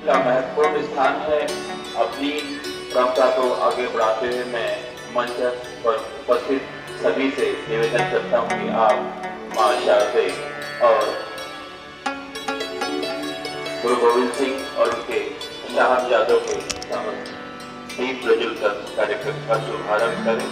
का महत्वपूर्ण स्थान है। अपनी परंपरा को आगे बढ़ाते हुए मैं मंच पर उपस्थित सभी से निवेदन करता हूँ कि आप मां शारदे और गुरु गोविंद सिंह और उनके साहबजादों के समस्त दीप प्रज्वल कर कार्यक्रम का शुभारंभ करें।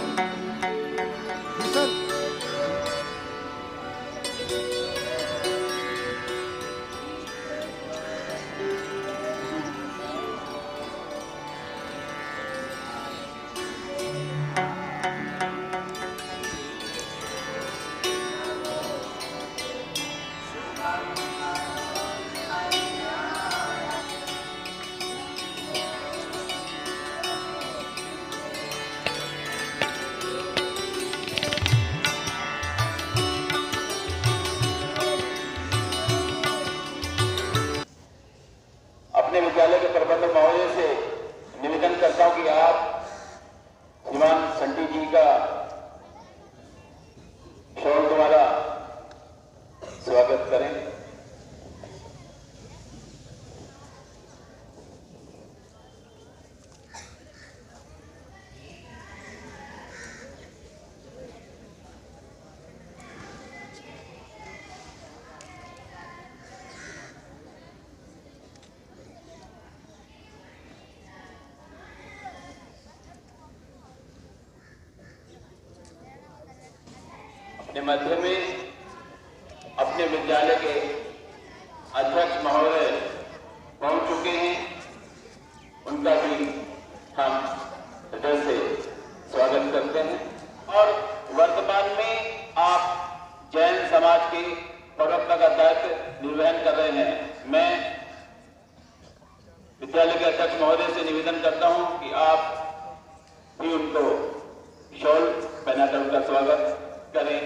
अपने विद्यालय के प्रबंधक महोदय से निवेदन करता हूं कि आप श्रीमान संटी जी का शॉल द्वारा स्वागत करें। अपने मध्य में अपने विद्यालय के अध्यक्ष महोदय पहुंच चुके हैं, उनका भी हम हृदय से स्वागत करते हैं। और वर्तमान में आप जैन समाज के प्रवक्ता का दायित्व निर्वहन कर रहे हैं। मैं विद्यालय के अध्यक्ष महोदय से निवेदन करता हूं कि आप भी उनको शॉल पहनाकर उनका स्वागत करें।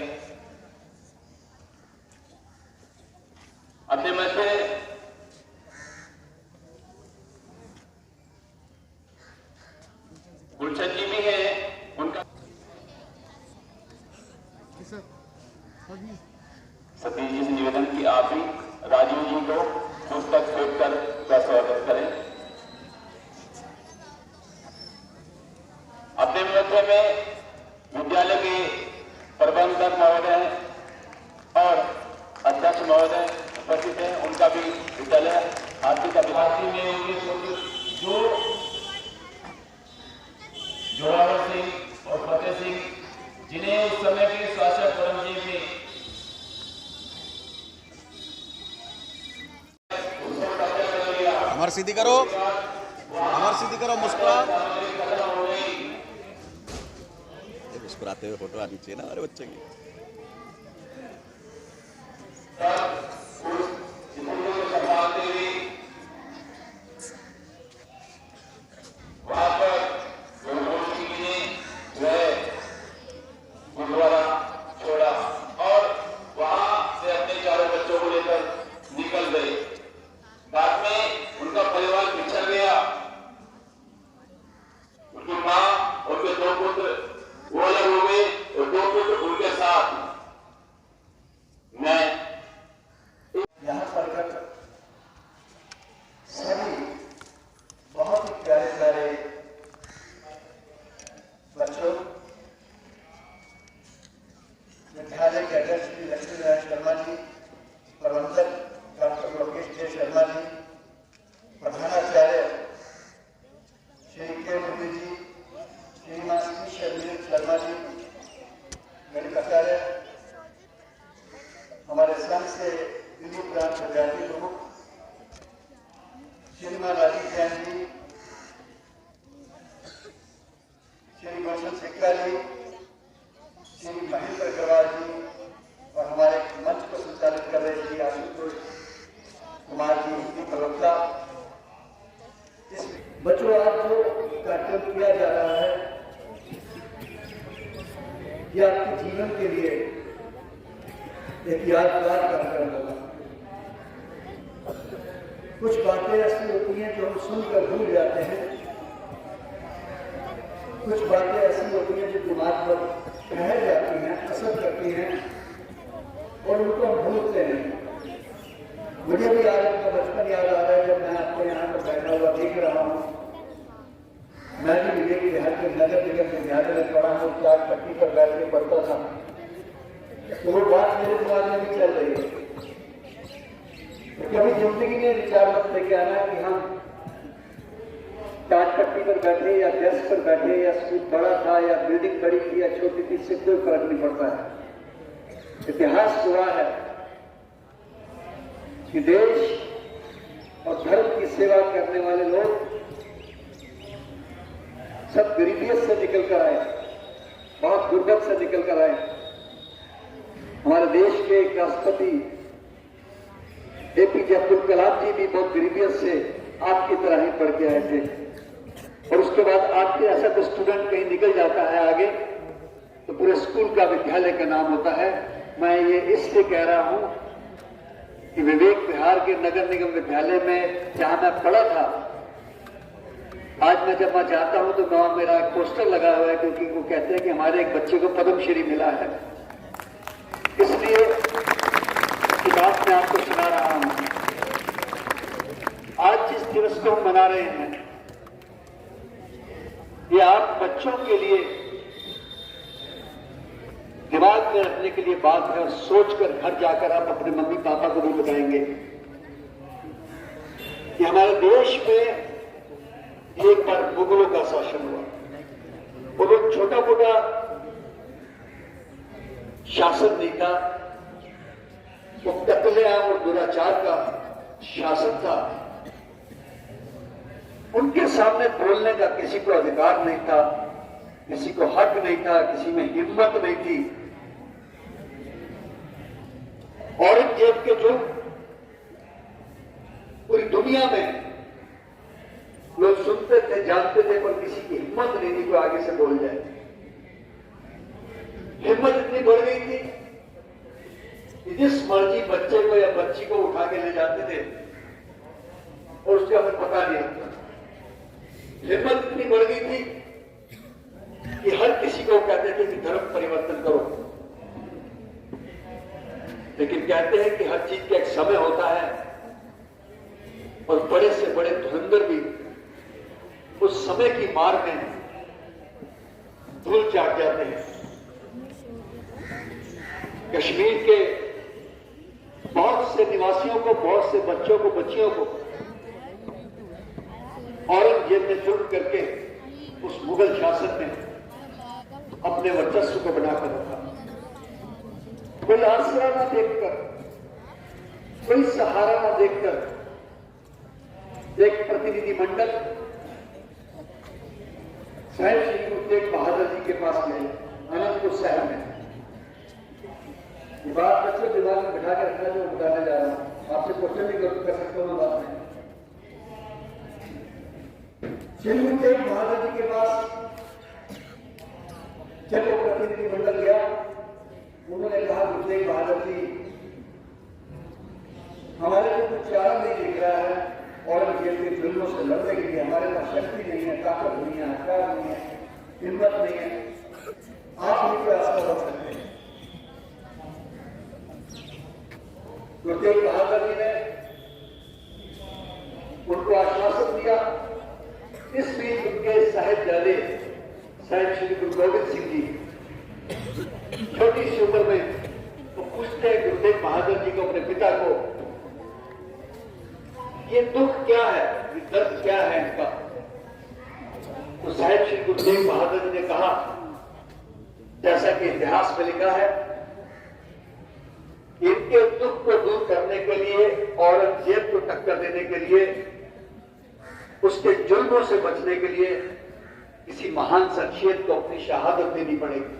अपने मध्य गुलशन जी भी हैं, उनका सतीश जी से निवेदन कि आप भी राजीव जी को पुस्तक फेंककर का स्वागत करें। अपने मध्य में विद्यालय के प्रबंधक महोदय और अध्यक्ष महोदय उपस्थित हैं, उनका भी विद्यालय आर्थिक अभिलाषी में जो जोरावर सिंह और फतेह सिंह, जिन्हें उस समय के शासक औरंगजेब ने अमर सिद्धि करो, मुस्कुराते हुए फोटो आनी चाहिए ना हमारे बच्चे की। गुरुद्वारा छोड़ा और वहां से अपने चारों बच्चों को लेकर निकल गए। बाद में उनका परिवार बिछड़ गया। उनकी मां, उनके दो पुत्र वो अलग हो गए और दो पुत्र उनके साथ। मैं यहाँ पर सभी बहुत ही प्यारे प्यारे बच्चों, विद्यालय के अध्यक्ष श्री लक्ष्मी नारायण शर्मा जी, प्रबंधक डॉक्टर लोकेश जय शर्मा जी, प्रधानाचार्य श्री के मुरली जी, श्रीमान श्री शर्मा जी, मेरे प्राचार्य, हमारे संघ से दिल्ली प्रांत विद्यार्थी प्रमुख श्रीमान राजीव जैन जी, श्री वसंत सिक्का जी, श्री महेंद्र अग्रवाल जी और हमारे मंच को संचालित कर रहे श्री आशुतोष कुमार जी, उनकी प्रवक्ता। इस बच्चों आज जो कार्यक्रम किया जा रहा है, यह आपके जीवन के लिए एक यादगार कार्यक्रम होगा। कुछ बातें ऐसी होती हैं जो हम सुनकर भूल जाते हैं, कुछ बातें ऐसी होती हैं जो दिमाग पर ठहर जाती हैं, असर करती हैं और उनको हम भूलते हैं। मुझे भी आज अपना बचपन याद आ रहा है जब मैं आपको यहाँ पर बैठा के नगर निगम विद्यालय में पढ़ा हूँ, चार पट्टी पर बैठ के पढ़ता था, तो वो बात मेरे दिमाग में भी चल रही है। कभी जिंदगी में विचार मत लेके आना कि हम टाट पट्टी पर बैठे या डेस्क पर बैठे या स्कूल बड़ा था या बिल्डिंग बड़ी थी या छोटी थी, इससे कोई फर्क नहीं पड़ता है। इतिहास गवाह है कि देश और धर्म की सेवा करने वाले लोग सब गरीबियत से निकल कर आए, बहुत गुर्बत से निकल कर आए। हमारे देश के एक राष्ट्रपति APJ अब्दुल कलाम जी भी बहुत गरीबियत से आपकी तरह ही पढ़ के आए थे, और उसके बाद आपके ऐसा तो स्टूडेंट कहीं निकल जाता है आगे तो पूरे स्कूल का विद्यालय का नाम होता है। मैं ये इसलिए कह रहा हूं कि विवेक विहार के नगर निगम विद्यालय में जहां मैं पढ़ा था, आज मैं जब मैं जाता हूं तो वहां मेरा एक पोस्टर लगा हुआ है, क्योंकि वो कहते हैं कि हमारे एक बच्चे को पद्मश्री मिला है। इसलिए की बात मैं आपको सुना रहा हूं। आज जिस दिवस को हम मना रहे हैं, ये आप बच्चों के लिए दिमाग में रखने के लिए बात है, और सोचकर घर जाकर आप अपने मम्मी पापा को भी बताएंगे कि हमारे देश में एक बार मुगलों का शासन हुआ। वो लोग छोटा मोटा शासन नहीं था, वो कत्लेआम और दुराचार का शासन था। उनके सामने बोलने का किसी को अधिकार नहीं था, किसी को हक नहीं था, किसी में हिम्मत नहीं थी। औरंगजेब के जो पूरी दुनिया में लोग सुनते थे, जानते थे, पर किसी की हिम्मत नहीं थी कोई आगे से बोल जाए। हिम्मत इतनी बढ़ गई थी कि जिस मर्जी बच्चे को या बच्ची को उठा के ले जाते थे और उसके हमें पता नहीं होता। हिम्मत इतनी बढ़ गई थी कि हर किसी को कहते थे कि धर्म परिवर्तन करो, लेकिन कहते हैं कि हर चीज का एक समय होता है, और बड़े से बड़े धुरंधर भी उस समय की मार में धूल चाट जाते हैं। कश्मीर के बहुत से निवासियों को, बहुत से बच्चों को, बच्चियों को औरंगजेब ने जुल्म करके उस मुगल शासन ने अपने वर्चस्व को बनाकर रखा। कोई आसरा ना देखकर, कोई सहारा ना देखकर एक प्रतिनिधि मंडल साहिब श्री गुरु तेग बहादुर जी के पास गए अनंतपुर शहर में। ये बात बच्चों दिमाग में बिठा के रखना जो बताने जा रहा हूं, आपसे क्वेश्चन भी कर सकता हूं बात में। श्री गुरु तेग बहादुर जी के पास जब वो प्रतिनिधि मंडल गया, उन्होंने कहा गुरु तेग बहादुर जी, हमारे को कुछ चारा नहीं दिख रहा है, औरंगजेब के जुल्मों से लड़ने के लिए हमारे पास शक्ति नहीं है, ताकत नहीं है, हथियार नहीं है, हिम्मत नहीं है, आप ही प्रयास कर सकते हैं। गुरु तेग बहादुर जी ने उनको आश्वासन दिया। इस बीच उनके साहिबजादे साहिब श्री गुरु गोविंद सिंह जी छोटी सी उम्र में तो पूछते हैं गुरु तेग बहादुर जी को, अपने पिता को, ये दुख क्या है, ये दर्द क्या है इनका। तो साहिब श्री गुरु तेग बहादुर जी ने कहा, जैसा कि इतिहास में लिखा है, इनके दुख को दूर करने के लिए, औरंगजेब को टक्कर देने के लिए, उसके जुल्मों से बचने के लिए किसी महान शख्सियत को अपनी शहादत देनी पड़ेगी।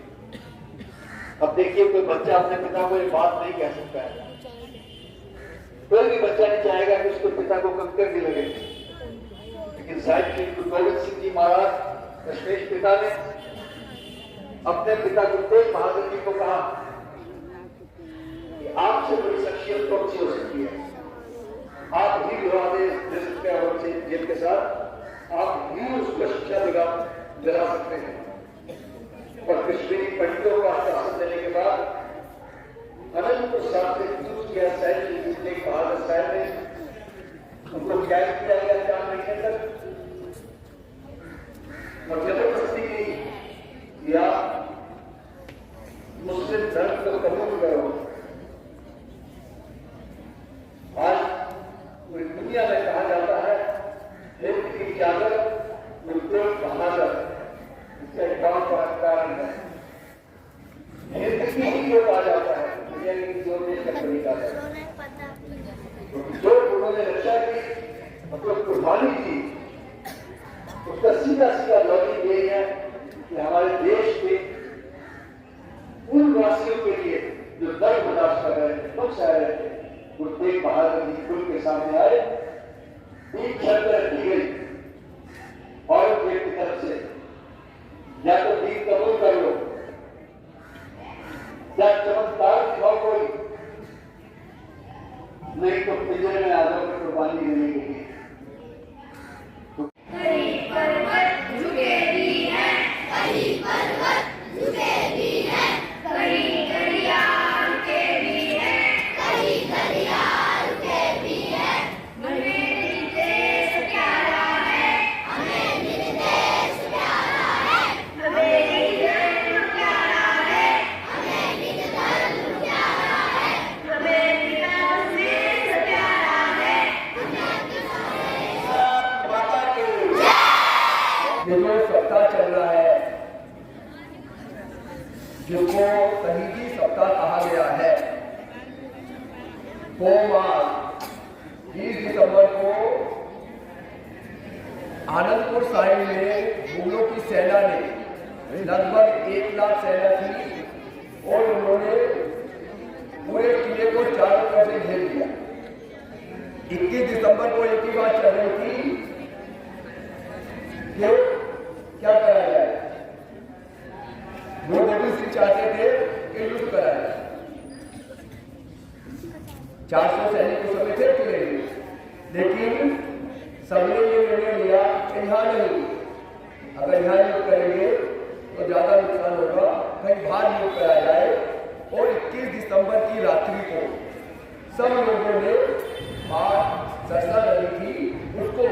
अब देखिए, कोई बच्चा अपने पिता को ये बात नहीं कह सकता है, कोई भी बच्चा नहीं चाहेगा कि उसके पिता को कंकर भी लगे, लेकिन साहिब श्री गुरु गोविंद सिंह जी महाराज दशमेश पिता ने अपने पिता गुरु तेग बहादुर जी को कहा कि आपसे बड़ी शख्सियत कौन सी हो सकती है, आप ही विवाह दे सकते हैं औरंगजेब के साथ, आप ही उसको शिक्षा दिला सकते हैं। और कश्मीरी पंडितों का शासन देने के बाद अनंतपुर साहब से जूझ गया साहिब श्री गुरु तेग बहादुर साहब ने, उनको कैद किया गया 4 महीने तक और जबरदस्ती जो उन्होंने रक्षा की मतलब कुर्बानी की, उसका सीधा सीधा लॉजिक यही है कि हमारे देश के उन वासियों के लिए जो दर्द बर्दाश्त कर रहे थे, दुख सह रहे थे, गुरुतेग बहादुर जी खुल के सामने आए। एक शर्त रखी गई औरंगजेब की तरफ से, या तो दीन कबूल कर लो या चमत्कार दिखाओ कोई, नहीं तो पिंजरे में आजाद की कुर्बानी देने के लिए। ये जो सप्ताह चल रहा है, जिसको शहीदी सप्ताह कहा गया है, वो मार्च 20 दिसंबर को आनंदपुर साहिब में मुगलों की सेना ने लगभग 1 लाख सेना थी और उन्होंने पूरे किले को चारों तरफ से घेर लिया। 21 दिसंबर को एक ही बात चल रही थी कि क्या करा जाए। गुरु गोविंद सिंह चाहते थे कि युद्ध करा जाए। 400 सैनिक उस समय थे किले में, लेकिन सबने ये निर्णय लिया कि यहाँ नहीं, अगर यहाँ युद्ध करेंगे तो ज्यादा नुकसान होगा, कहीं बाहर युद्ध कराया जाए। और 21 दिसंबर की रात्रि को सब लोगों ने सरसा नदी थी उसको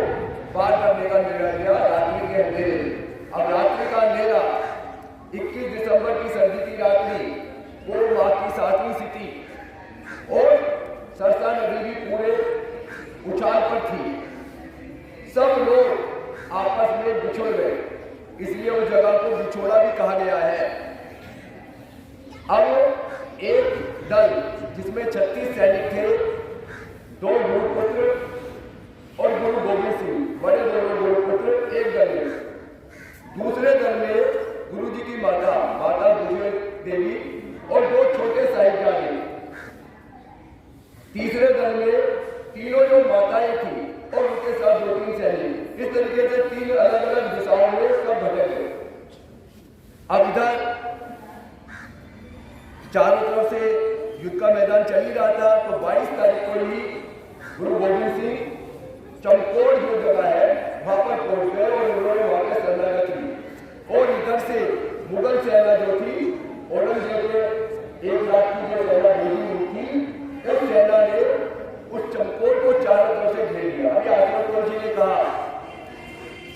पार करने का निर्णय लिया रात्रि के अंधेरे। अब रात्रि का अंधेरा 21 दिसंबर की सर्दी की रात्रि, वो माह की 7वीं तिथि और सरसा नदी भी पूरे उछाल पर थी। सब लोग आपस में बिछोड़ गए, इसलिए उस जगह को बिछोड़ा भी कहा गया है। अब एक दल जिसमें 36 सैनिक थे, 2 गुरुपुत्र और गुरु गोविंद सिंह, बड़े दोनों गुरुपुत्र एक दल में। दूसरे दल में गुरु जी की माता गुजर देवी और 2 छोटे साहिबजादे। तीसरे दल में तीनों जो माताएं थी और उनके साथ 2-3 सैनिक। इस तरीके से 3 अलग अलग दिशाओं में सब भटक गए। अब इधर चारों तरफ से युद्ध का मैदान चल ही रहा था, तो 22 तारीख को ही गुरु गोविंद सिंह चमकोड़ जो जगह है वहां पर पहुंच गए और उन्होंने वहां पर शरणागत की। और इधर से मुगल सेना जो थी, औरंगजेब ने 1 लाख की जो सेना भेजी हुई थी, उस सेना ने उस चमकोड़ को चारों तरफ से घेर लिया। अभी आसमतौर जी ने कहा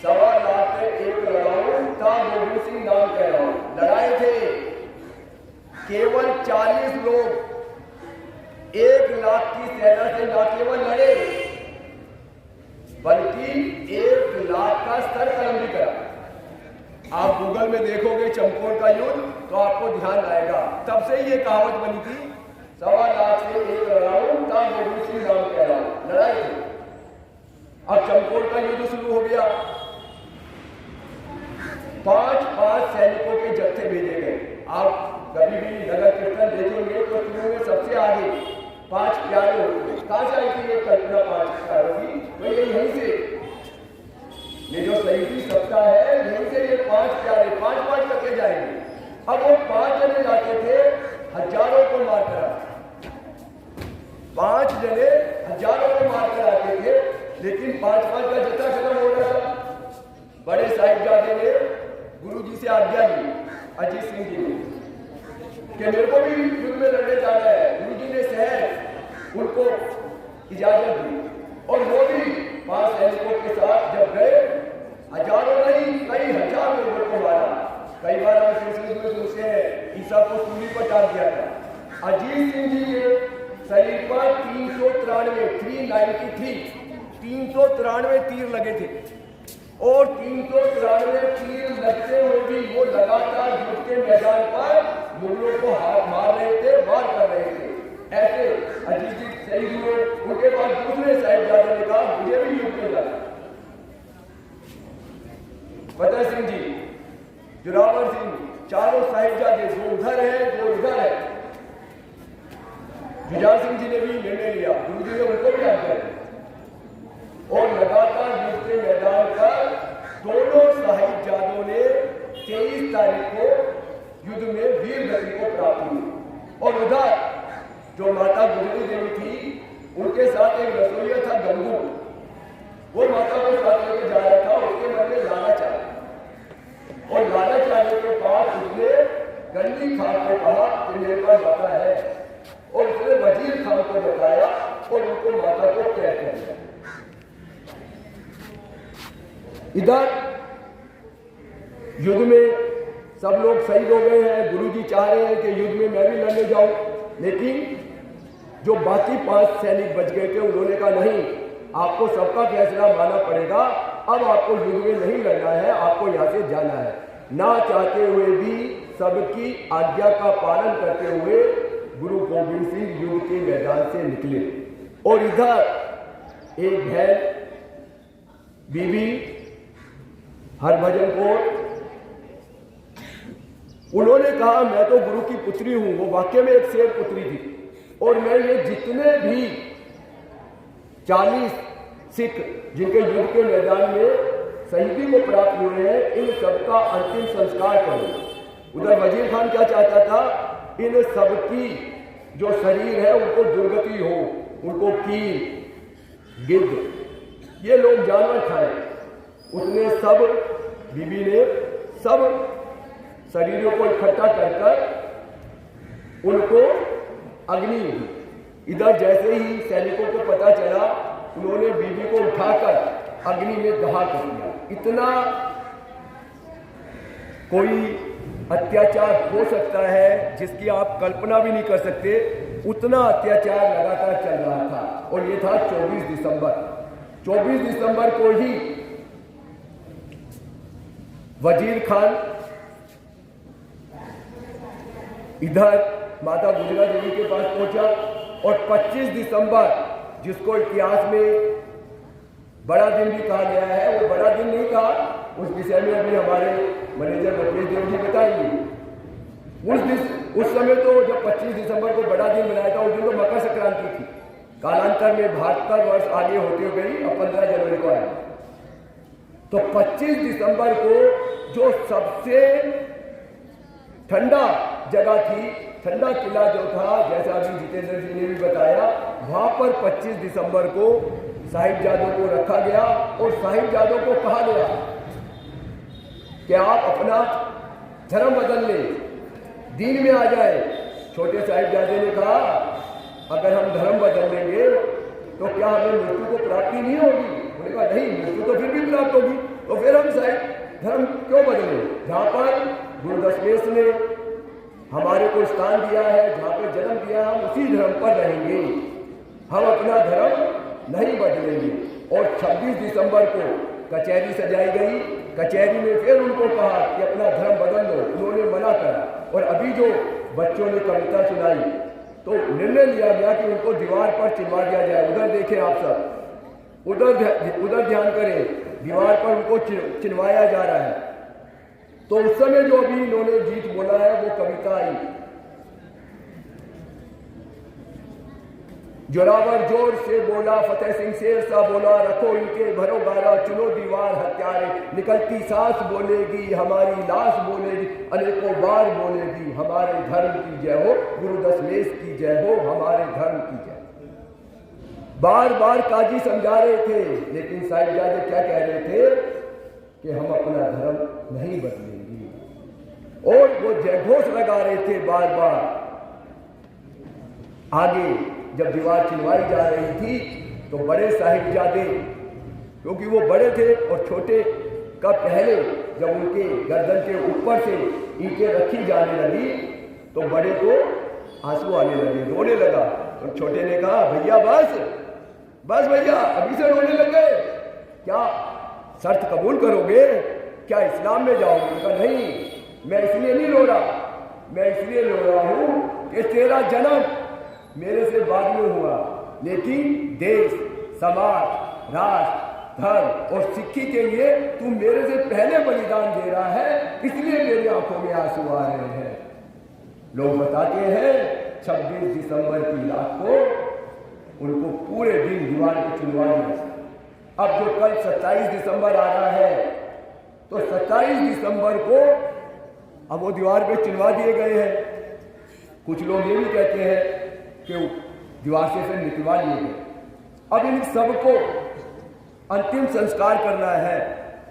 1.25 लाख में एक लड़ाऊं था गोविंद सिंह नाम कह रहा हूं। लड़ाए थे केवल 40 लोग 1 लाख की सेना से न केवल लड़े बल्कि 1 लाख का स्तर कलम भी करा। आप गूगल में देखोगे चमकोड़ का युद्ध तो आपको ध्यान आएगा। तब से ये कहावत बनी थी 1.25 लाख से एक लड़ाऊं तब गोविंद सिंह नाम कह रहा हूं। लड़ाई थी। अब चमकोड़ का युद्ध शुरू हो गया। 5-5 सैनिकों के जत्थे भेजे गए। आप कभी भी नगर कीर्तन देखेंगे तो शुरू में सबसे आगे 5 प्यारे होते हैं। कहां से आई थी ये कल्पना 5 प्यारों की? तो ये यहीं से, ये जो शहीदी सप्ताह है यहीं से ये 5 प्यारे 5-5 करके जाएंगे। अब वो 5 जने जाते थे, हजारों को मार कर आते। 5 जने हजारों को मार कर आते थे, लेकिन 5-5 का जत्था खत्म हो रहा था। बड़े साहिबजादे ने गुरु जी से आज्ञा ली, अजीत सिंह जी ने, कि मेरे को भी युद्ध में लड़ने जाना है। गुरु जी ने सहज उनको इजाजत दी और वो भी 5 सैनिकों के साथ जब गए, हजारों नहीं कई हजार लोगों को मारा। कई बार हम सिलसिले में सुनते हैं ईसा को सूली पर टाल दिया था। अजीत सिंह जी के शरीर पर 393 तीर लगे थे और 393 तीर लगते हुए भी वो लगातार युद्ध के मैदान पर मुगलों को मार रहे थे, वार कर रहे थे। ऐसे अजीत शहीद हुए। उनके बाद दूसरे साहिबजादे ने कहा मुझे भी युद्ध में जाना। फतेह सिंह जी, जोरावर सिंह, चारों साहिबजादे, दो उधर है दो इधर है। जुझार सिंह जी ने भी निर्णय लिया, गुरु जी ने उनको भी आज्ञा दी और लगातार युद्ध के मैदान पर दोनों साहिबजादों ने 23 तारीख को युद्ध में वीर गति को प्राप्त हुई। और उधर जो माता गुजरी देवी थी, उनके साथ एक रसोइया था गंगू, वो माता को साथ लेकर जा रहा था। उसके मन में लालच आया और लालच आने के बाद उसने गंदी खान को कहा कि मेरे पास माता है, और उसने वजीर खान को बताया और उनको माता को कैद कर दिया। इधर युद्ध में सब लोग शहीद हो गए हैं। गुरुजी चाह रहे हैं कि युद्ध में मैं भी लड़ने जाऊं, लेकिन जो बाकी 5 सैनिक बच गए थे उन्होंने कहा नहीं, आपको सबका फैसला मानना पड़ेगा, अब आपको युद्ध में नहीं लड़ना है, आपको यहाँ से जाना है। ना चाहते हुए भी सबकी आज्ञा का पालन करते हुए गुरु गोविंद सिंह युद्ध के मैदान से निकले। और इधर एक बहन बीबी हरभजन कौर, उन्होंने कहा मैं तो गुरु की पुत्री हूं। वो वाकई में एक शेर पुत्री थी और मैं ये जितने भी 40 सिख जिनके युद्ध के मैदान में शहीदी को प्राप्त हुए हैं, इन सबका अंतिम संस्कार करूं। उधर वजीर खान क्या चाहता था, इन सबकी जो शरीर है उनको दुर्गति हो, उनको कील गिद्ध ये लोग जानवर खाएं। उसने सब बीबी ने सब शरीरों को इकट्ठा कर उनको अग्नि दी। इधर जैसे ही सैनिकों को पता चला, उन्होंने बीबी को उठाकर अग्नि में दहा कर दिया। इतना कोई अत्याचार हो सकता है जिसकी आप कल्पना भी नहीं कर सकते, उतना अत्याचार लगातार चल रहा था। और ये था 24 दिसंबर। 24 दिसंबर को ही वजीर खान इधर माता गुजरा देवी के पास पहुंचा और 25 दिसंबर, जिसको इतिहास में बड़ा दिन भी कहा गया है, वो बड़ा दिन नहीं था, उस विषय में अभी हमारे मैनेजर मुकेश देव जी बताएंगे। उस समय तो जब 25 दिसंबर को बड़ा दिन बनाया था, उस दिन तो मकर संक्रांति थी। कालांतर में 72 वर्ष आगे होते गई, अब 15 जनवरी को आया। तो 25 दिसंबर को जो सबसे ठंडा जगह थी, ठंडा किला जो था, जैसा अभी जितेंद्र जी ने भी बताया, वहां पर 25 दिसंबर को साहिबजादों को रखा गया और साहिबजादों को कहा गया कि आप अपना धर्म बदल लें, दीन में आ जाए। छोटे साहिबजादे ने कहा अगर हम धर्म बदल लेंगे तो क्या हमें मृत्यु को प्राप्ति नहीं होगी? उन्होंने कहा नहीं, मृत्यु तो फिर भी प्राप्त होगी, तो फिर हम साहिब धर्म क्यों बदलें? जहाँ पर गुरु दशमेश ने हमारे को स्थान दिया है, जहाँ पर जन्म दिया, हम उसी धर्म पर रहेंगे, हम अपना धर्म नहीं बदलेंगे। और 26 दिसंबर को कचहरी सजाई गई। कचहरी में फिर उनको कहा कि अपना धर्म बदल लो, उन्होंने मना करा। और अभी जो बच्चों ने कविता सुनाई, तो निर्णय लिया गया कि उनको दीवार पर चिन्हवा दिया जाए। उधर देखें आप सब, उधर ध्यान करें, दीवार पर उनको चिन्हवाया जा रहा है। तो उस समय जो अभी इन्होंने गीत बोला है, वो कविता आई, जोरावर जोर से बोला, फतेह सिंह शेर सा बोला, रखो इनके भरो गारा, चुनो दीवार हत्यारे, निकलती सांस बोलेगी हमारी लाश बोलेगी, अनेकों बार बोलेगी हमारे धर्म की जय हो, गुरु दशमेश की जय हो, हमारे धर्म की जय। बार बार काजी समझा रहे थे, लेकिन साहिबजादे क्या कह रहे थे कि हम अपना धर्म नहीं बदलेंगे। और वो जयघोष लगा रहे थे बार बार। आगे जब दीवार चिनवाई जा रही थी तो बड़े साहिबजादे, क्योंकि वो बड़े थे और छोटे का पहले जब उनके गर्दन के ऊपर से ईंटें रखी जाने लगी तो बड़े को आंसू आने लगे, रोने लगा। तो छोटे ने कहा भैया बस भैया, अभी से रोने लग गए, क्या शर्त कबूल करोगे? क्या इस्लाम में जाओगे? उनका नहीं, मैं इसलिए नहीं रो रहा, मैं इसलिए रो रहा हूं कि तेरा जन्म मेरे से बाद में हुआ, लेकिन देश, समाज, राष्ट्र, धर्म और सिक्की के लिए तू मेरे से पहले बलिदान दे रहा है, इसलिए मेरी आंखों में आंसू आ रहे हैं। लोग बताते हैं 26 दिसंबर की रात को उनको पूरे दिन दीवार पे चुनवा दिया। अब जो कल 27 दिसंबर आ रहा है, तो 27 दिसंबर को अब वो दीवार पे चुनवा दिए गए हैं। कुछ लोग ये भी कहते हैं कि दीवार से निकलवा लिए गए। अब इन सबको अंतिम संस्कार करना है,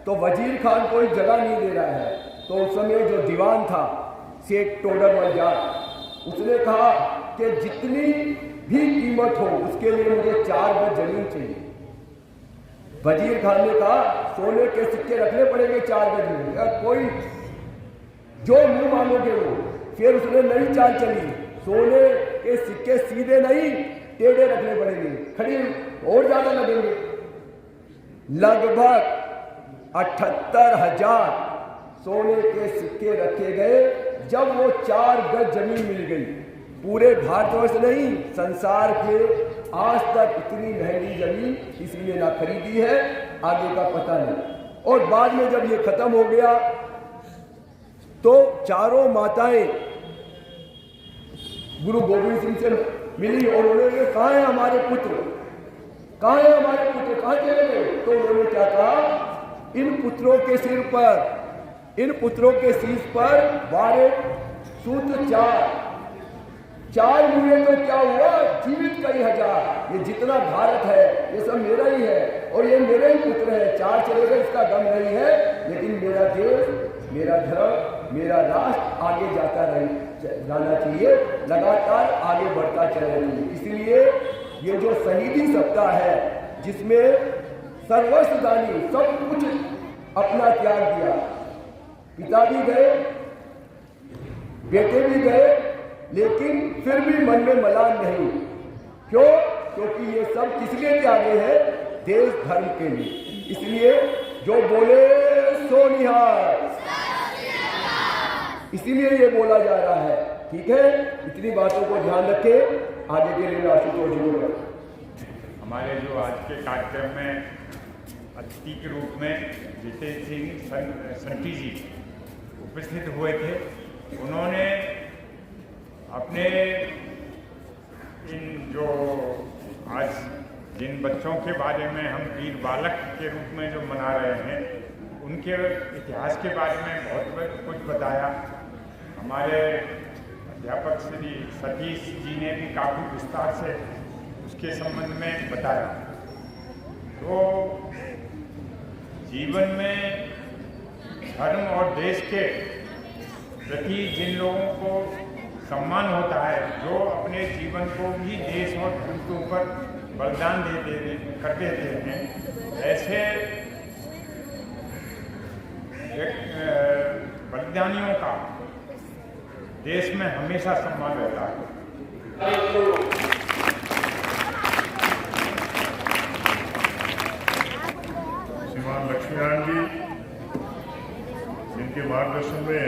तो वजीर खान कोई जगह नहीं दे रहा है। तो उस समय जो दीवान था शेख टोडर जाट, उसने कहा कि जितनी भी कीमत हो उसके लिए मुझे 4 गज जमीन चाहिए। वजीर खान ने कहा सोने के सिक्के रखने पड़ेंगे 4 गज में, या कोई जो मुंह मांगोगे वो। फिर उसने नई चाल चली, सोने के सिक्के सीधे नहीं टेढ़े रखने पड़ेंगे, खड़ी और ज्यादा लगेंगे। लगभग 78,000 सोने के सिक्के रखे गए। जब वो 4 गज जमीन मिल गई, पूरे भारतवर्ष नहीं संसार के आज तक इतनी महंगी जमीन किसी ने ना खरीदी है, आगे का पता नहीं। और बाद में जब ये खत्म हो गया तो चारों माताएं गुरु गोविंद सिंह से मिली और उन्होंने कहा है हमारे पुत्र, कहाँ है हमारे पुत्र, कहाँ चले गए? तो उन्होंने क्या कहा, इन पुत्रों के सिर पर, इन पुत्रों के शीश पर 12 सूत्र 4 हुए तो क्या हुआ, जीवित कई हजार। ये जितना भारत है ये सब मेरा ही है और ये मेरे ही पुत्र है। 4 चले गए इसका गम नहीं है, लेकिन मेरा देश, मेरा धर्म, मेरा राष्ट्र आगे जाना चाहिए, लगातार आगे बढ़ता चलना चाहिए। इसलिए ये जो शहीदी सप्ताह है, जिसमें सर्वस्व दानी सब कुछ अपना त्याग दिया, पिता भी गए, बेटे भी गए, लेकिन फिर भी मन में मलाल नहीं। क्यों? क्योंकि ये सब किस लिए त्यागे हैं? देश धर्म के लिए। इसलिए जो बोले सो निहाल, इसीलिए ये बोला जा रहा है। ठीक है, इतनी बातों को ध्यान रखें। आगे के लिए आशुतोष जी, हमारे जो आज के कार्यक्रम में अतिथि के रूप में जितेंद्र सिंह संटी जी उपस्थित हुए थे, उन्होंने अपने इन जो आज जिन बच्चों के बारे में हम वीर बालक के रूप में जो मना रहे हैं, उनके इतिहास के बारे में बहुत कुछ बताया। हमारे अध्यापक श्री सतीश जी ने भी काफ़ी विस्तार से उसके संबंध में बताया। तो जीवन में धर्म और देश के प्रति जिन लोगों को सम्मान होता है, जो अपने जीवन को भी देश और धर्म के ऊपर बलिदान कर देते हैं, ऐसे बलिदानियों का देश में हमेशा सम्मान रहता है। श्रीमान लक्ष्मीनारायण जी, जिनके मार्गदर्शन में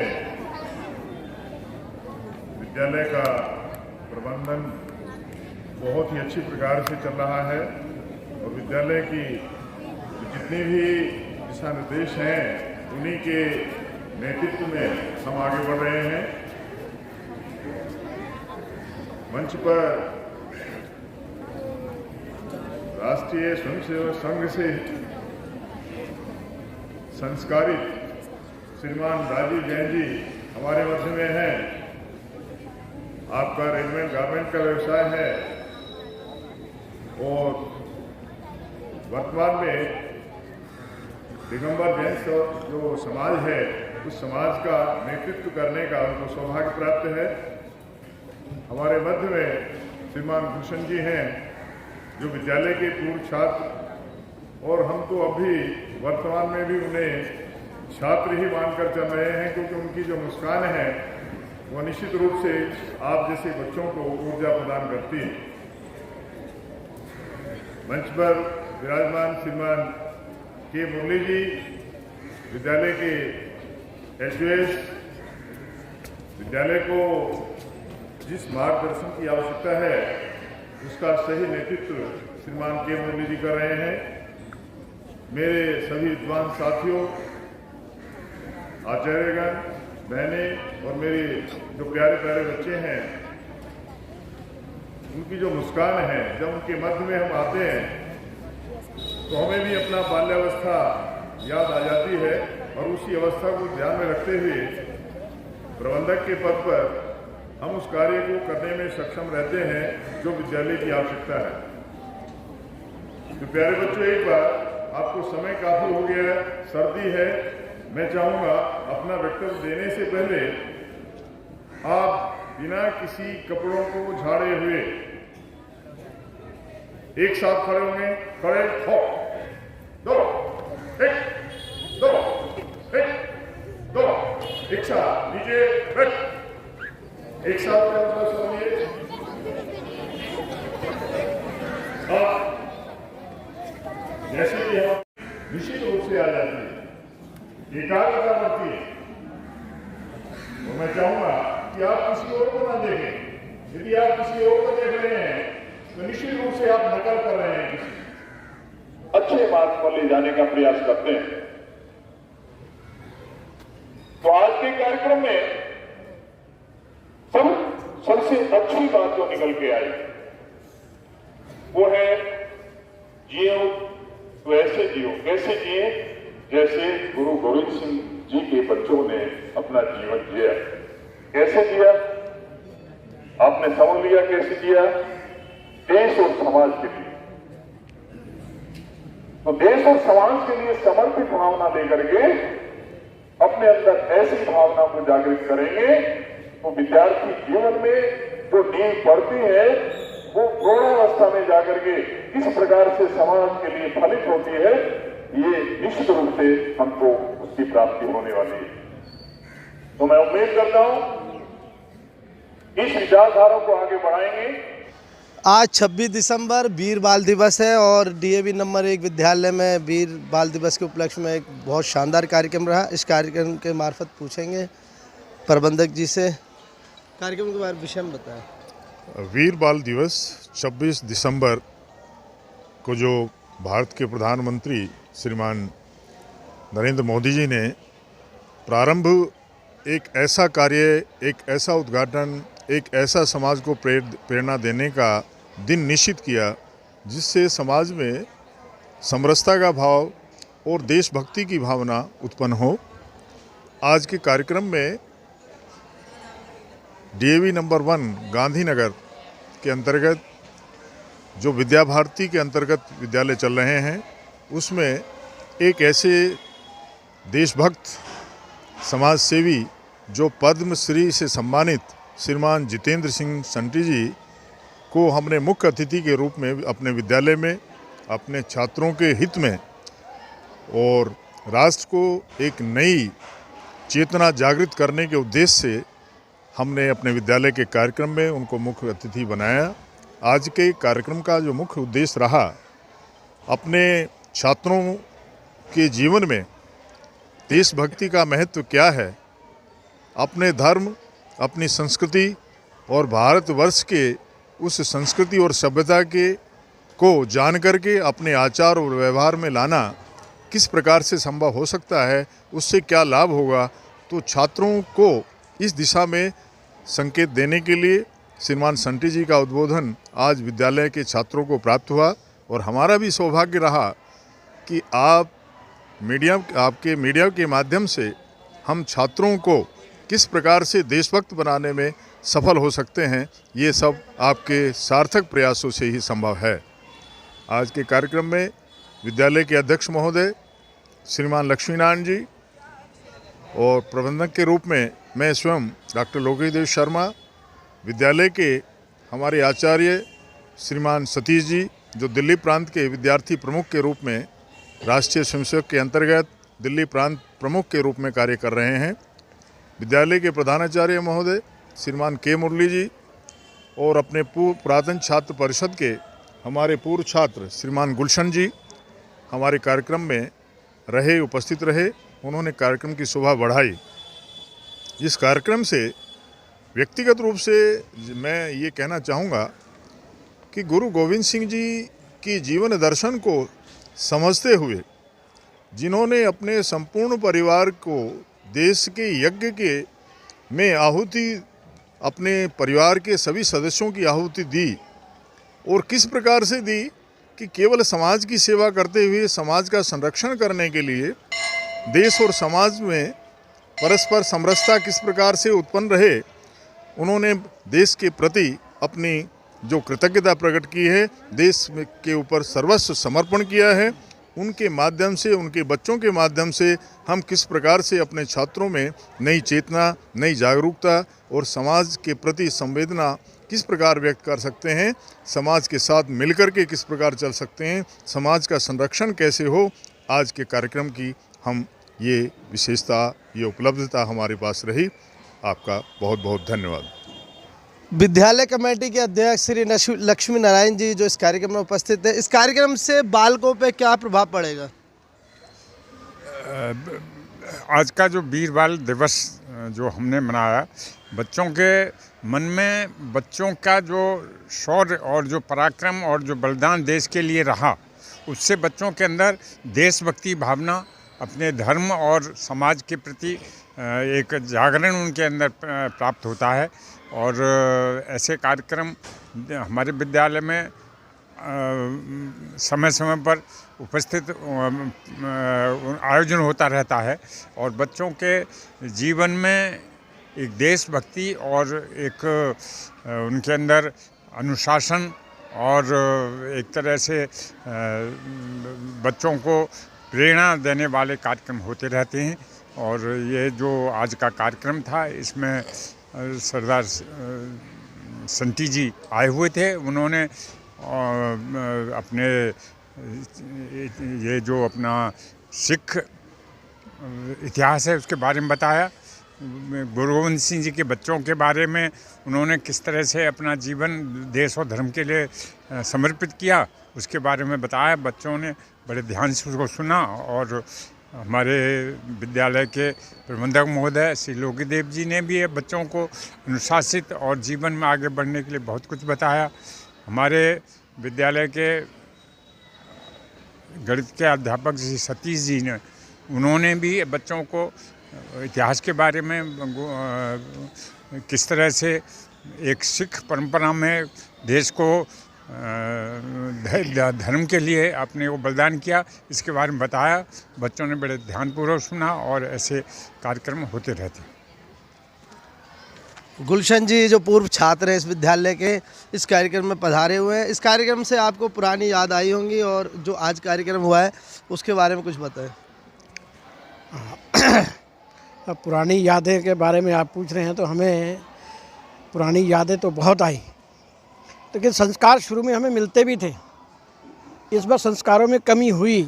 विद्यालय का प्रबंधन बहुत ही अच्छी प्रकार से चल रहा है और विद्यालय की जितने भी दिशा निर्देश हैं उन्हीं के नेतृत्व में हम आगे बढ़ रहे हैं। मंच पर राष्ट्रीय स्वयंसेवक संघ से संस्कारित श्रीमान राजीव जैन जी हमारे मध्य में हैं। आपका रेडीमेड गारमेंट का व्यवसाय है और वर्तमान में दिगंबर जैन जो समाज है, उस समाज का नेतृत्व करने का उनको सौभाग्य प्राप्त है। हमारे मध्य में श्रीमान भूषण जी हैं, जो विद्यालय के पूर्व छात्र, और हम तो अभी वर्तमान में भी उन्हें छात्र ही मानकर चल रहे हैं, क्योंकि उनकी जो मुस्कान है वो निश्चित रूप से आप जैसे बच्चों को ऊर्जा प्रदान करती है। मंच पर विराजमान श्रीमान के मुरली जी, विद्यालय के एचओएस, विद्यालय को जिस मार्गदर्शन की आवश्यकता है उसका सही नेतृत्व श्रीमान के मुरली जी कर रहे हैं। मेरे सभी विद्वान साथियों, आचार्यगण, बहनें और मेरे जो प्यारे प्यारे बच्चे हैं, उनकी जो मुस्कान है, जब उनके मध्य में हम आते हैं तो हमें भी अपना बाल्यावस्था याद आ जाती है और उसी अवस्था को ध्यान में रखते हुए प्रबंधक के पद पर हम उस कार्य को करने में सक्षम रहते हैं जो विद्यालय की आवश्यकता है। तो प्यारे बच्चों, एक बार आपको समय काफी हो गया, सर्दी है, मैं चाहूँगा अपना वक्तव्य देने से पहले आप बिना किसी कपड़ों को झाड़े हुए एक साथ खड़े होंगे। खड़े हो, दो, एक, दो, एक, दो, एक साथ नीचे बैठ, एक साथ सुनिए। अब जैसे कि हम निश्चित रूप से आ जाती है, एकाग्रता बढ़ती है, तो मैं चाहूंगा कि आप किसी और को ना देखें। यदि आप किसी और को देख रहे हैं तो निश्चित रूप से आप नकल कर रहे हैं, किसी अच्छे मार्ग पर ले जाने का प्रयास करते हैं। तो आज के कार्यक्रम में सबसे अच्छी बात जो निकल के आई वो है जियो वैसे जियो। कैसे जिए? जैसे गुरु गोविंद सिंह जी के बच्चों ने अपना जीवन जिया। कैसे जिया? आपने समझ लिया कैसे जिया? देश और समाज के लिए। तो देश और समाज के लिए समर्पित भावना लेकर के अपने अंदर ऐसी भावना को जागृत करेंगे तो विद्यार्थी जीवन में जो नींव पड़ती है वो प्रौढ़ावस्था में जाकर के किस प्रकार से समाज के लिए फलित होती है, ये निश्चित रूप से हमको उसकी प्राप्ति होने वाली है। तो मैं उम्मीद करता हूं इस विचारधारा को आगे बढ़ाएंगे। आज 26 दिसंबर वीर बाल दिवस है और डीएवी नंबर 1 विद्यालय में वीर बाल दिवस के उपलक्ष्य में एक बहुत शानदार कार्यक्रम रहा। इस कार्यक्रम के मार्फत पूछेंगे प्रबंधक जी से, कार्यक्रम के बारे में विषय में बताएं। वीर बाल दिवस 26 दिसंबर को जो भारत के प्रधानमंत्री श्रीमान नरेंद्र मोदी जी ने प्रारंभ एक ऐसा कार्य, एक ऐसा उद्घाटन, एक ऐसा समाज को प्रेरणा देने का दिन निश्चित किया जिससे समाज में समरसता का भाव और देशभक्ति की भावना उत्पन्न हो। आज के कार्यक्रम में डीएवी नंबर 1 गांधीनगर के अंतर्गत जो विद्या भारती के अंतर्गत विद्यालय चल रहे हैं उसमें एक ऐसे देशभक्त समाज सेवी जो पद्मश्री से सम्मानित श्रीमान जितेंद्र सिंह संटी जी को हमने मुख्य अतिथि के रूप में अपने विद्यालय में अपने छात्रों के हित में और राष्ट्र को एक नई चेतना जागृत करने के उद्देश्य से हमने अपने विद्यालय के कार्यक्रम में उनको मुख्य अतिथि बनाया। आज के कार्यक्रम का जो मुख्य उद्देश्य रहा, अपने छात्रों के जीवन में देशभक्ति का महत्व क्या है, अपने धर्म, अपनी संस्कृति और भारतवर्ष के उस संस्कृति और सभ्यता के को जान करके अपने आचार और व्यवहार में लाना किस प्रकार से संभव हो सकता है, उससे क्या लाभ होगा, तो छात्रों को इस दिशा में संकेत देने के लिए श्रीमान संटी जी का उद्बोधन आज विद्यालय के छात्रों को प्राप्त हुआ। और हमारा भी सौभाग्य रहा कि आपके मीडिया के माध्यम से हम छात्रों को किस प्रकार से देशभक्त बनाने में सफल हो सकते हैं, ये सब आपके सार्थक प्रयासों से ही संभव है। आज के कार्यक्रम में विद्यालय के अध्यक्ष महोदय श्रीमान लक्ष्मीनारायण जी और प्रबंधक के रूप में मैं स्वयं डॉक्टर लोकेश देव शर्मा, विद्यालय के हमारे आचार्य श्रीमान सतीश जी जो दिल्ली प्रांत के विद्यार्थी प्रमुख के रूप में राष्ट्रीय स्वयंसेवक के अंतर्गत दिल्ली प्रांत प्रमुख के रूप में कार्य कर रहे हैं, विद्यालय के प्रधानाचार्य महोदय श्रीमान के मुरली जी और अपने पुरातन छात्र परिषद के हमारे पूर्व छात्र श्रीमान गुलशन जी हमारे कार्यक्रम में रहे, उपस्थित रहे। उन्होंने कार्यक्रम की शोभा बढ़ाई। इस कार्यक्रम से व्यक्तिगत रूप से मैं ये कहना चाहूँगा कि गुरु गोविंद सिंह जी की जीवन दर्शन को समझते हुए जिन्होंने अपने संपूर्ण परिवार को देश के यज्ञ के में आहुति, अपने परिवार के सभी सदस्यों की आहुति दी, और किस प्रकार से दी कि केवल समाज की सेवा करते हुए समाज का संरक्षण करने के लिए देश और समाज में परस्पर समरसता किस प्रकार से उत्पन्न रहे, उन्होंने देश के प्रति अपनी जो कृतज्ञता प्रकट की है, देश के ऊपर सर्वस्व समर्पण किया है, उनके माध्यम से, उनके बच्चों के माध्यम से हम किस प्रकार से अपने छात्रों में नई चेतना, नई जागरूकता और समाज के प्रति संवेदना किस प्रकार व्यक्त कर सकते हैं, समाज के साथ मिलकर के किस प्रकार चल सकते हैं, समाज का संरक्षण कैसे हो, आज के कार्यक्रम की हम ये विशेषता, ये उपलब्धता हमारे पास रही। आपका बहुत बहुत धन्यवाद। विद्यालय कमेटी के अध्यक्ष श्री लक्ष्मी नारायण जी जो इस कार्यक्रम में उपस्थित है, इस कार्यक्रम से बालकों पे क्या प्रभाव पड़ेगा? आज का जो वीर बाल दिवस जो हमने मनाया, बच्चों के मन में बच्चों का जो शौर्य और जो पराक्रम और जो बलिदान देश के लिए रहा, उससे बच्चों के अंदर देशभक्ति भावना, अपने धर्म और समाज के प्रति एक जागरण उनके अंदर प्राप्त होता है। और ऐसे कार्यक्रम हमारे विद्यालय में समय समय पर उपस्थित आयोजन होता रहता है, और बच्चों के जीवन में एक देशभक्ति और एक उनके अंदर अनुशासन और एक तरह से बच्चों को प्रेरणा देने वाले कार्यक्रम होते रहते हैं। और ये जो आज का कार्यक्रम था, इसमें सरदार संटी जी आए हुए थे। उन्होंने अपने ये जो अपना सिख इतिहास है उसके बारे में बताया, गुरु गोविंद सिंह जी के बच्चों के बारे में उन्होंने किस तरह से अपना जीवन देश और धर्म के लिए समर्पित किया, उसके बारे में बताया। बच्चों ने बड़े ध्यान से उसको सुना, और हमारे विद्यालय के प्रबंधक महोदय श्री लोकीदेव जी ने भी बच्चों को अनुशासित और जीवन में आगे बढ़ने के लिए बहुत कुछ बताया। हमारे विद्यालय के गणित के अध्यापक श्री सतीश जी ने, उन्होंने भी बच्चों को इतिहास के बारे में किस तरह से एक सिख परंपरा में देश को धर्म के लिए अपने को बलिदान किया, इसके बारे में बताया। बच्चों ने बड़े ध्यानपूर्वक सुना, और ऐसे कार्यक्रम होते रहते हैं। गुलशन जी जो पूर्व छात्र हैं इस विद्यालय के, इस कार्यक्रम में पधारे हुए हैं, इस कार्यक्रम से आपको पुरानी याद आई होंगी, और जो आज कार्यक्रम हुआ है उसके बारे में कुछ बताएं। पुरानी यादें के बारे में आप पूछ रहे हैं, तो हमें पुरानी यादें तो बहुत आई, लेकिन संस्कार शुरू में हमें मिलते भी थे। इस बार संस्कारों में कमी हुई,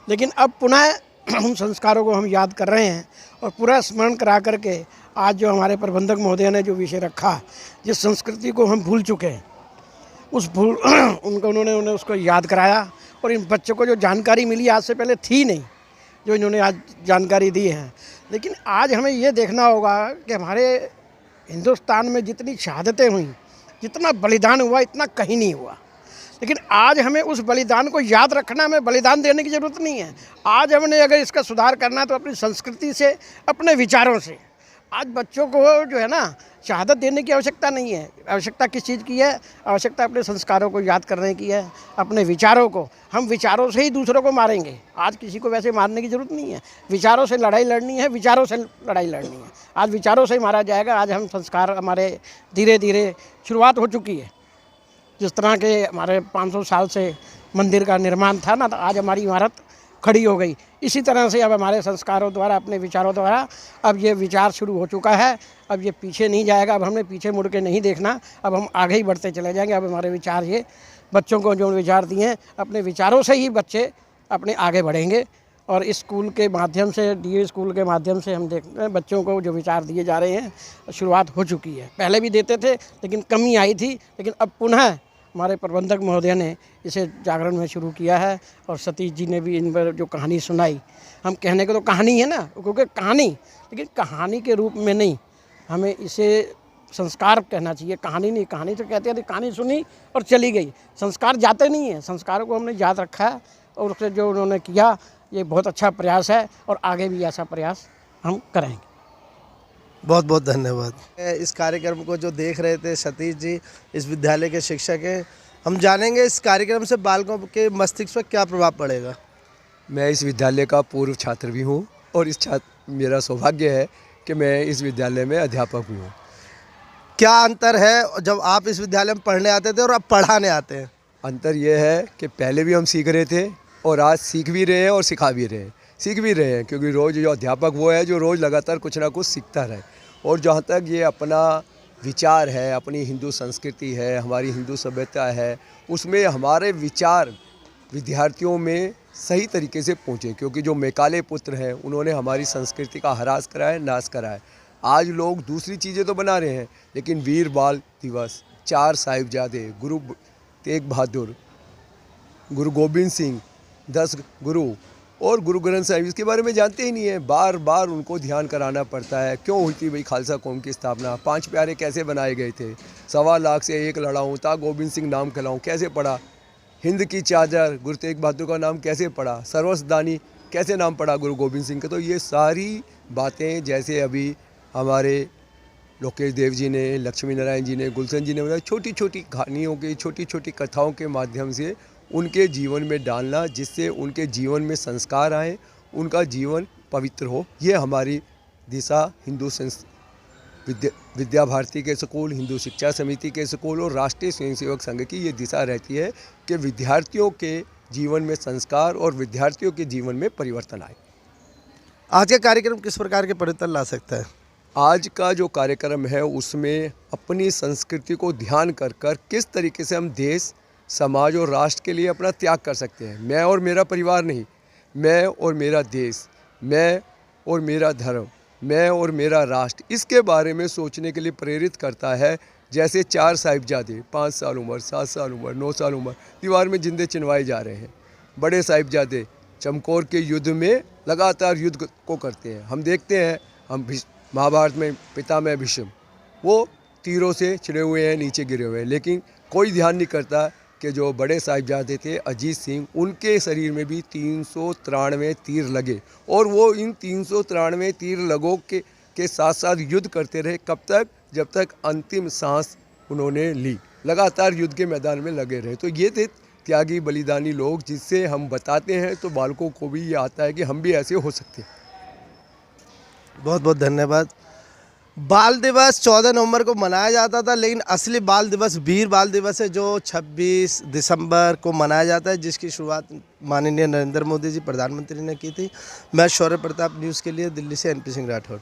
लेकिन अब पुनः उन संस्कारों को हम याद कर रहे हैं, और पूरा स्मरण करा करके आज जो हमारे प्रबंधक महोदय ने जो विषय रखा, जिस संस्कृति को हम भूल चुके हैं, उन्होंने उसको याद कराया। और इन बच्चों को जो जानकारी मिली आज से पहले थी नहीं, जो इन्होंने आज जानकारी दी है। लेकिन आज हमें ये देखना होगा कि हमारे हिंदुस्तान में जितनी शहादतें हुई, जितना बलिदान हुआ, इतना कहीं नहीं हुआ। लेकिन आज हमें उस बलिदान को याद रखना, हमें बलिदान देने की ज़रूरत नहीं है। आज हमने अगर इसका सुधार करना है तो अपनी संस्कृति से, अपने विचारों से। आज बच्चों को जो है ना, शहादत देने की आवश्यकता नहीं है। आवश्यकता किस चीज़ की है? आवश्यकता अपने संस्कारों को याद करने की है, अपने विचारों को। हम विचारों से ही दूसरों को मारेंगे। आज किसी को वैसे मारने की ज़रूरत नहीं है। विचारों से लड़ाई लड़नी है, विचारों से लड़ाई लड़नी है। आज विचारों से ही मारा जाएगा। आज हम संस्कार हमारे धीरे धीरे शुरुआत हो चुकी है। जिस तरह के हमारे 500 साल से मंदिर का निर्माण था ना, तो आज हमारी इमारत खड़ी हो गई। इसी तरह से अब हमारे संस्कारों द्वारा, अपने विचारों द्वारा अब ये विचार शुरू हो चुका है। अब ये पीछे नहीं जाएगा। अब हमने पीछे मुड़ के नहीं देखना, अब हम आगे ही बढ़ते चले जाएंगे। अब हमारे विचार, ये बच्चों को जो विचार दिए हैं, अपने विचारों से ही बच्चे अपने आगे बढ़ेंगे। और इस स्कूल के माध्यम से, डीए स्कूल के माध्यम से हम देख रहे हैं बच्चों को जो विचार दिए जा रहे हैं, शुरुआत हो चुकी है। पहले भी देते थे लेकिन कमी आई थी, लेकिन अब पुनः हमारे प्रबंधक महोदय ने इसे जागरण में शुरू किया है। और सतीश जी ने भी इन पर जो कहानी सुनाई, हम कहने को तो कहानी है ना, क्योंकि कहानी, लेकिन कहानी के रूप में नहीं, हमें इसे संस्कार कहना चाहिए, कहानी नहीं। कहानी तो कहते हैं कहानी सुनी और चली गई, संस्कार जाते नहीं हैं। संस्कारों को हमने याद रखा है और उससे जो उन्होंने किया ये बहुत अच्छा प्रयास है और आगे भी ऐसा प्रयास हम करेंगे। बहुत बहुत धन्यवाद। इस कार्यक्रम को जो देख रहे थे सतीश जी, इस विद्यालय के शिक्षक हैं, हम जानेंगे इस कार्यक्रम से बालकों के मस्तिष्क पर क्या प्रभाव पड़ेगा। मैं इस विद्यालय का पूर्व छात्र भी हूँ और मेरा सौभाग्य है कि मैं इस विद्यालय में अध्यापक भी हूँ। क्या अंतर है जब आप इस विद्यालय में पढ़ने आते थे और अब पढ़ाने आते हैं? अंतर ये है कि पहले भी हम सीख रहे थे और आज सीख भी रहे हैं और सिखा भी रहे हैं। सीख भी रहे हैं क्योंकि रोज़ जो अध्यापक वो है जो रोज़ लगातार कुछ ना कुछ सीखता रहे। और जहाँ तक ये अपना विचार है, अपनी हिंदू संस्कृति है, हमारी हिंदू सभ्यता है, उसमें हमारे विचार विद्यार्थियों में सही तरीके से पहुँचे। क्योंकि जो मैकाले पुत्र हैं उन्होंने हमारी संस्कृति का ह्रास करा है, नाश करा है। आज लोग दूसरी चीज़ें तो बना रहे हैं लेकिन वीर बाल दिवस, 4 साहिबजादे, गुरु तेग बहादुर, गुरु गोबिंद सिंह, 10 गुरु और गुरु ग्रंथ साहिब इसके बारे में जानते ही नहीं है। बार बार उनको ध्यान कराना पड़ता है। क्यों हुई थी भाई खालसा कौम की स्थापना, 5 प्यारे कैसे बनाए गए थे, 1.25 लाख से 1 लड़ाऊँ ता गोबिंद सिंह नाम कहलाऊँ कैसे पढ़ा, हिंद की चादर गुरु तेग बहादुर का नाम कैसे पढ़ा, सर्वस्वदानी कैसे नाम पढ़ा गुरु गोबिंद सिंह का। तो ये सारी बातें जैसे अभी हमारे लोकेश देव जी ने, लक्ष्मी नारायण जी ने, गुलशन जी ने बताया, छोटी छोटी कहानियों के, छोटी छोटी कथाओं के माध्यम से उनके जीवन में डालना, जिससे उनके जीवन में संस्कार आए, उनका जीवन पवित्र हो। ये हमारी दिशा हिंदू विद्या भारती के स्कूल, हिंदू शिक्षा समिति के स्कूल और राष्ट्रीय स्वयंसेवक संघ की ये दिशा रहती है कि विद्यार्थियों के जीवन में संस्कार और विद्यार्थियों के जीवन में परिवर्तन आए। आज का कार्यक्रम किस प्रकार के परिवर्तन ला सकता है? आज का जो कार्यक्रम है उसमें अपनी संस्कृति को ध्यान कर किस तरीके से हम देश, समाज और राष्ट्र के लिए अपना त्याग कर सकते हैं। मैं और मेरा परिवार नहीं, मैं और मेरा देश, मैं और मेरा धर्म, मैं और मेरा राष्ट्र, इसके बारे में सोचने के लिए प्रेरित करता है। जैसे 4 साहिबजादे 5 साल उम्र, 7 साल उम्र, 9 साल उम्र दीवार में जिंदे चिनवाए जा रहे हैं। बड़े साहिबजादे चमकौर के युद्ध में लगातार युद्ध को करते हैं। हम देखते हैं, हम महाभारत में पितामह भीष्म वो तीरों से छिड़े हुए हैं, नीचे गिरे हुए हैं, लेकिन कोई ध्यान नहीं करता कि जो बड़े साहिबजादे थे अजीत सिंह, उनके शरीर में भी 393 तीर लगे और वो इन 393 तीर लगों के साथ साथ युद्ध करते रहे। कब तक? जब तक अंतिम सांस उन्होंने ली। लगातार युद्ध के मैदान में लगे रहे। तो ये थे त्यागी बलिदानी लोग, जिससे हम बताते हैं तो बालकों को भी ये आता है कि हम भी ऐसे हो सकते हैं। बहुत बहुत धन्यवाद। बाल दिवस 14 नवंबर को मनाया जाता था, लेकिन असली बाल दिवस वीर बाल दिवस है जो 26 दिसंबर को मनाया जाता है, जिसकी शुरुआत माननीय नरेंद्र मोदी जी प्रधानमंत्री ने की थी। मैं शौर्य प्रताप न्यूज़ के लिए दिल्ली से NP सिंह राठौर।